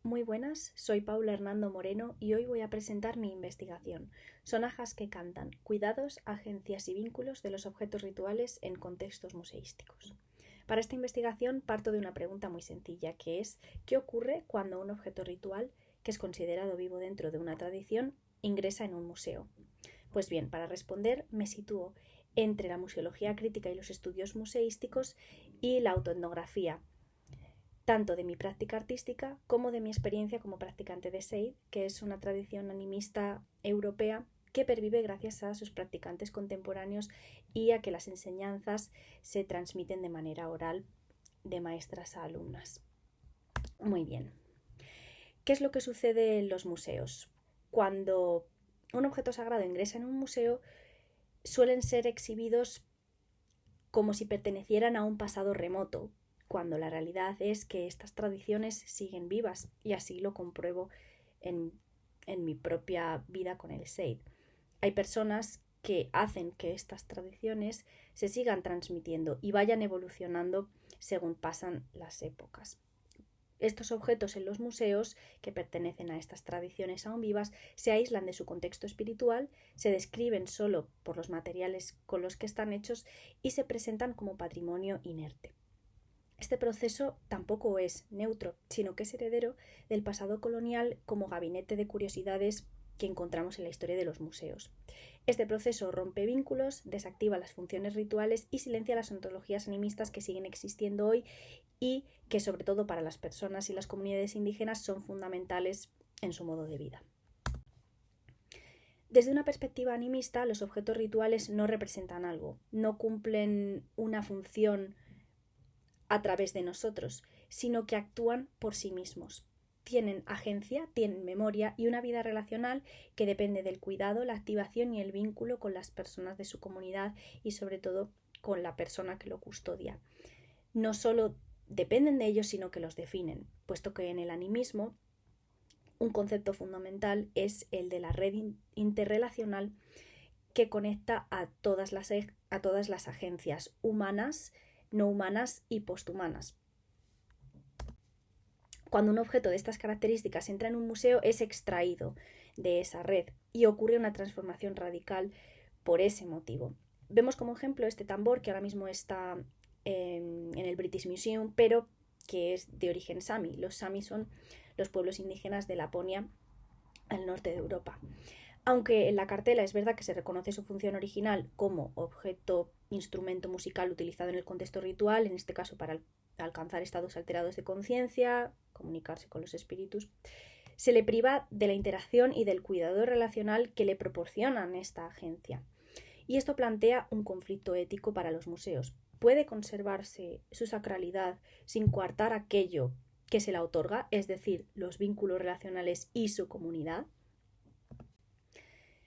Muy buenas, soy Paula Hernando Moreno y hoy voy a presentar mi investigación. Sonajas que cantan, cuidados, agencias y vínculos de los objetos rituales en contextos museísticos. Para esta investigación parto de una pregunta muy sencilla, que es ¿qué ocurre cuando un objeto ritual, que es considerado vivo dentro de una tradición, ingresa en un museo? Pues bien, para responder me sitúo entre la museología crítica y los estudios museísticos y la autoetnografía, tanto de mi práctica artística como de mi experiencia como practicante de Seid, que es una tradición animista europea que pervive gracias a sus practicantes contemporáneos y a que las enseñanzas se transmiten de manera oral de maestras a alumnas. Muy bien. ¿Qué es lo que sucede en los museos? Cuando un objeto sagrado ingresa en un museo, suelen ser exhibidos como si pertenecieran a un pasado remoto, cuando la realidad es que estas tradiciones siguen vivas, y así lo compruebo en, en mi propia vida con el Seid. Hay personas que hacen que estas tradiciones se sigan transmitiendo y vayan evolucionando según pasan las épocas. Estos objetos en los museos, que pertenecen a estas tradiciones aún vivas, se aíslan de su contexto espiritual, se describen solo por los materiales con los que están hechos y se presentan como patrimonio inerte. Este proceso tampoco es neutro, sino que es heredero del pasado colonial como gabinete de curiosidades que encontramos en la historia de los museos. Este proceso rompe vínculos, desactiva las funciones rituales y silencia las ontologías animistas que siguen existiendo hoy y que, sobre todo para las personas y las comunidades indígenas, son fundamentales en su modo de vida. Desde una perspectiva animista, los objetos rituales no representan algo, no cumplen una función a través de nosotros, sino que actúan por sí mismos. Tienen agencia, tienen memoria y una vida relacional que depende del cuidado, la activación y el vínculo con las personas de su comunidad y sobre todo con la persona que lo custodia. No solo dependen de ellos, sino que los definen, puesto que en el animismo un concepto fundamental es el de la red interrelacional que conecta a todas las agencias humanas, no humanas y posthumanas. Cuando un objeto de estas características entra en un museo, es extraído de esa red y ocurre una transformación radical por ese motivo. Vemos como ejemplo este tambor que ahora mismo está en el British Museum, pero que es de origen sami. Los sami son los pueblos indígenas de Laponia, al norte de Europa. Aunque en la cartela es verdad que se reconoce su función original como objeto, instrumento musical utilizado en el contexto ritual, en este caso para alcanzar estados alterados de conciencia, comunicarse con los espíritus, se le priva de la interacción y del cuidado relacional que le proporcionan esta agencia. Y esto plantea un conflicto ético para los museos. ¿Puede conservarse su sacralidad sin coartar aquello que se la otorga, es decir, los vínculos relacionales y su comunidad?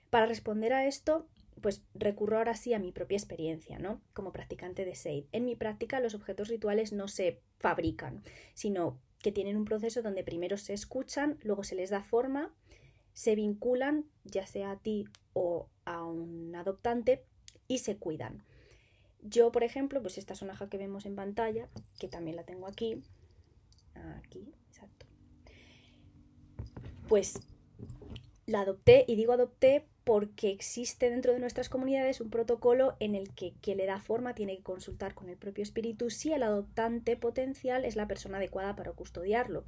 Para responder a esto, pues recurro ahora sí a mi propia experiencia, ¿no? Como practicante de Seid. En mi práctica, los objetos rituales no se fabrican, sino que tienen un proceso donde primero se escuchan, luego se les da forma, se vinculan, ya sea a ti o a un adoptante, y se cuidan. Yo, por ejemplo, pues esta sonaja que vemos en pantalla, que también la tengo aquí, exacto, pues la adopté, y digo adopté porque existe dentro de nuestras comunidades un protocolo en el que quien le da forma tiene que consultar con el propio espíritu si el adoptante potencial es la persona adecuada para custodiarlo.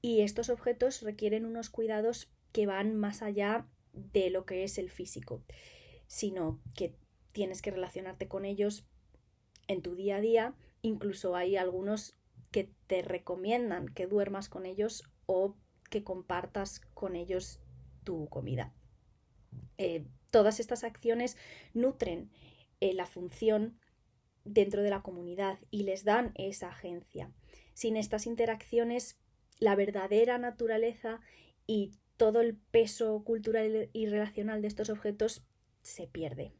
Y estos objetos requieren unos cuidados que van más allá de lo que es el físico, sino que tienes que relacionarte con ellos en tu día a día. Incluso hay algunos que te recomiendan que duermas con ellos o que compartas con ellos tu comida. Todas estas acciones nutren la función dentro de la comunidad y les dan esa agencia. Sin estas interacciones, la verdadera naturaleza y todo el peso cultural y relacional de estos objetos se pierde.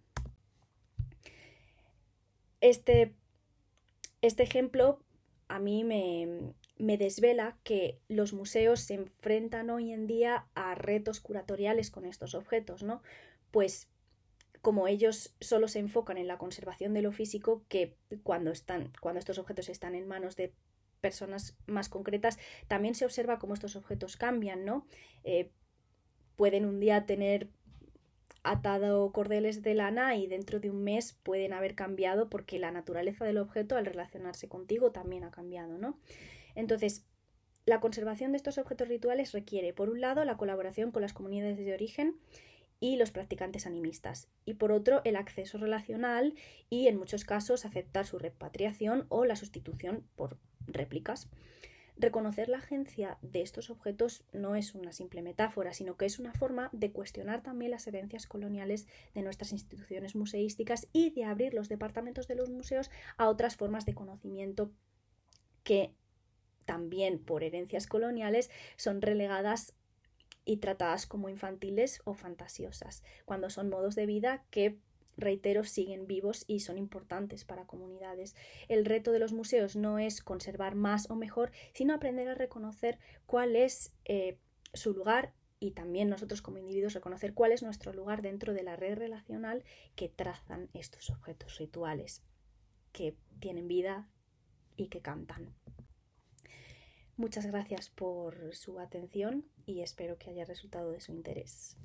Este ejemplo a mí me desvela que los museos se enfrentan hoy en día a retos curatoriales con estos objetos, ¿no? Pues como ellos solo se enfocan en la conservación de lo físico, que cuando estos objetos están en manos de personas más concretas, también se observa cómo estos objetos cambian, ¿no? Pueden un día tener atado cordeles de lana y dentro de un mes pueden haber cambiado porque la naturaleza del objeto al relacionarse contigo también ha cambiado, ¿no? Entonces, la conservación de estos objetos rituales requiere, por un lado, la colaboración con las comunidades de origen y los practicantes animistas, y por otro, el acceso relacional y, en muchos casos, aceptar su repatriación o la sustitución por réplicas. Reconocer la agencia de estos objetos no es una simple metáfora, sino que es una forma de cuestionar también las herencias coloniales de nuestras instituciones museísticas y de abrir los departamentos de los museos a otras formas de conocimiento que también por herencias coloniales son relegadas y tratadas como infantiles o fantasiosas, cuando son modos de vida que, reitero, siguen vivos y son importantes para comunidades. El reto de los museos no es conservar más o mejor, sino aprender a reconocer cuál es su lugar y también nosotros como individuos reconocer cuál es nuestro lugar dentro de la red relacional que trazan estos objetos rituales que tienen vida y que cantan. Muchas gracias por su atención y espero que haya resultado de su interés.